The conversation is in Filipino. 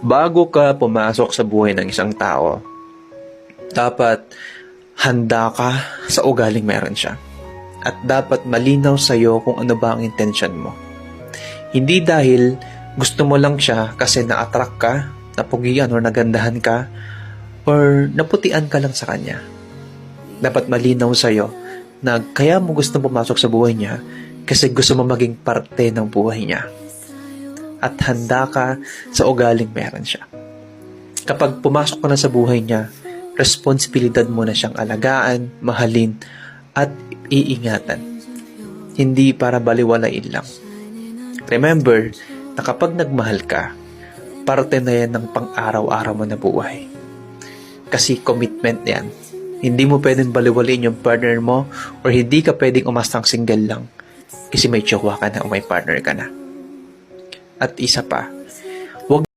Bago ka pumasok sa buhay ng isang tao, dapat handa ka sa ugaling meron siya. At dapat malinaw sa'yo kung ano ba ang intention mo. Hindi dahil gusto mo lang siya kasi na-attract ka, napugian or nagandahan ka, or naputian ka lang sa kanya. Dapat malinaw sa'yo na kaya mo gusto pumasok sa buhay niya kasi gusto mo maging parte ng buhay niya. At handa ka sa ugaling meron siya. Kapag pumasok ka na sa buhay niya, responsibilidad mo na siyang alagaan, mahalin, at iingatan. Hindi para baliwalain lang. Remember na kapag nagmahal ka, parte na yan ng pang-araw-araw mo na buhay. Kasi commitment yan. Hindi mo pwedeng baliwalain yung partner mo or hindi ka pwedeng umastang single lang kasi may jowa ka na o may partner ka na. At isa pa,